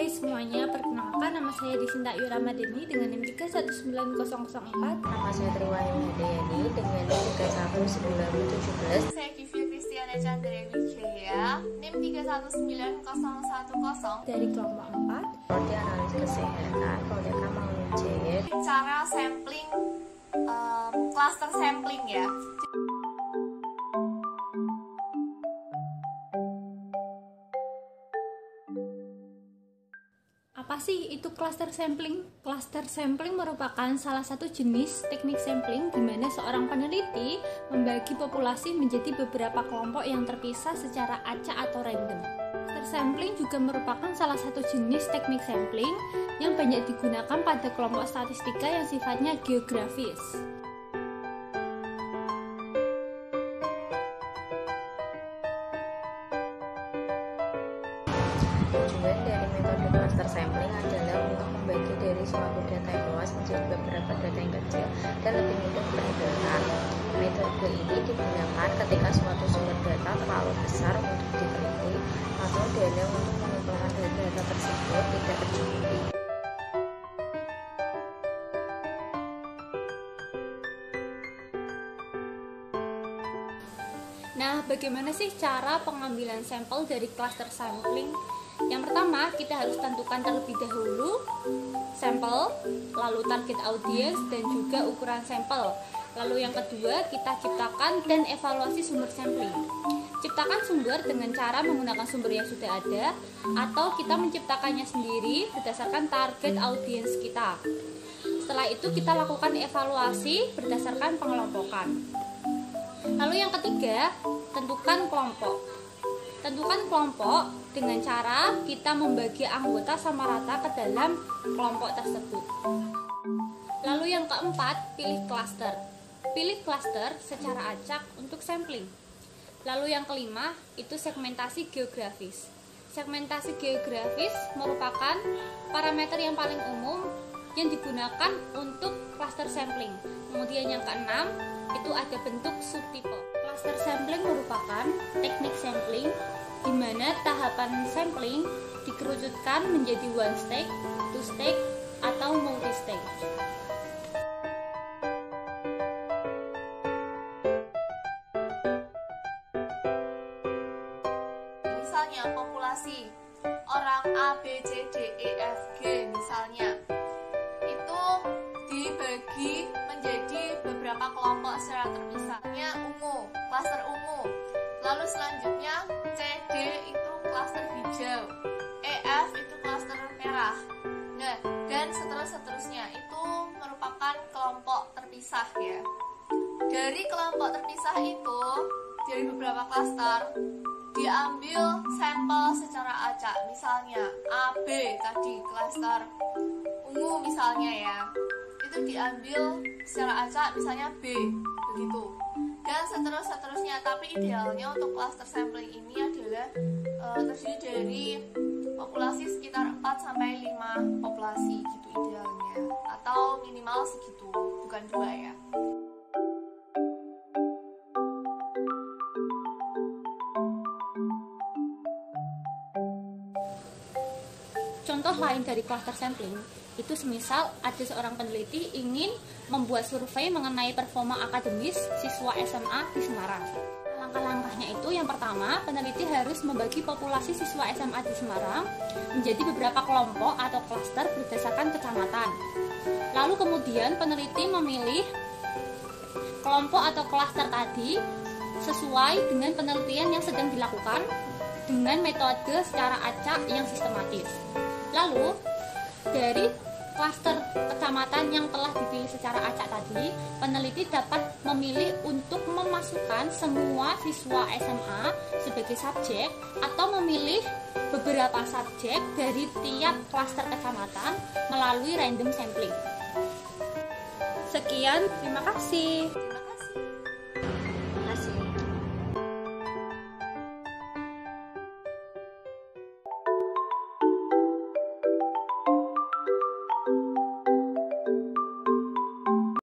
Hai semuanya, perkenalkan nama saya Disinta Ayu Ramadhani dengan NIM 319004. Nama saya Triwayu Hidayani dengan NIM 31917. Saya Kivia Kristiana Chandra Wijaya, NIM 319010 dari kelompok 4. Prodi Analis Kesehatan, Poltek Mangunwijaya. Cara sampling, cluster sampling ya. Apa sih itu cluster sampling? Cluster sampling merupakan salah satu jenis teknik sampling di mana seorang peneliti membagi populasi menjadi beberapa kelompok yang terpisah secara acak atau random. Cluster sampling juga merupakan salah satu jenis teknik sampling yang banyak digunakan pada kelompok statistika yang sifatnya geografis. Tujuan dari metode cluster sampling adalah untuk membagi dari suatu data yang luas menjadi beberapa data yang kecil dan lebih mudah diperhitungkan. Metode ini digunakan ketika suatu sumber data terlalu besar untuk diteliti atau dana untuk mengumpulkan data tersebut tidak tercukupi. Nah, bagaimana sih cara pengambilan sampel dari cluster sampling? Yang pertama, kita harus tentukan terlebih dahulu sampel, lalu target audience, dan juga ukuran sampel. Lalu yang kedua, kita ciptakan dan evaluasi sumber sampling. Ciptakan sumber dengan cara menggunakan sumber yang sudah ada, atau kita menciptakannya sendiri berdasarkan target audience kita. Setelah itu, kita lakukan evaluasi berdasarkan pengelompokan. Lalu yang ketiga, tentukan kelompok. Tentukan kelompok dengan cara kita membagi anggota sama rata ke dalam kelompok tersebut. Lalu yang keempat, pilih cluster. Pilih cluster secara acak untuk sampling. Lalu yang kelima, itu segmentasi geografis. Segmentasi geografis merupakan parameter yang paling umum yang digunakan untuk cluster sampling. Kemudian yang keenam, itu ada bentuk subtipe. Cluster sampling merupakan teknik sampling di mana tahapan sampling dikerucutkan menjadi one stage, two stage, atau multi stage. Misalnya populasi orang A, B, C, D, E, F, G misalnya, itu dibagi menjadi beberapa kelompok secara terpisah. Ungu, klaster ungu. Lalu selanjutnya C, D itu klaster hijau, E, F itu klaster merah. Nah, dan seterusnya itu merupakan kelompok terpisah ya. Dari kelompok terpisah itu, dari beberapa klaster diambil sampel secara acak. Misalnya A, B tadi klaster ungu misalnya ya, itu diambil secara acak misalnya B begitu, dan seterusnya. Tapi idealnya untuk cluster sampling ini adalah terdiri dari populasi sekitar 4-5 populasi gitu idealnya, atau minimal segitu, bukan 2 ya. Contoh lain dari cluster sampling itu semisal ada seorang peneliti ingin membuat survei mengenai performa akademis siswa SMA di Semarang. Langkah-langkahnya itu yang pertama, peneliti harus membagi populasi siswa SMA di Semarang menjadi beberapa kelompok atau klaster berdasarkan kecamatan. Lalu kemudian peneliti memilih kelompok atau klaster tadi sesuai dengan penelitian yang sedang dilakukan dengan metode secara acak yang sistematis. Lalu dari klaster kecamatan yang telah dipilih secara acak tadi, peneliti dapat memilih untuk memasukkan semua siswa SMA sebagai subjek atau memilih beberapa subjek dari tiap klaster kecamatan melalui random sampling. Sekian, terima kasih.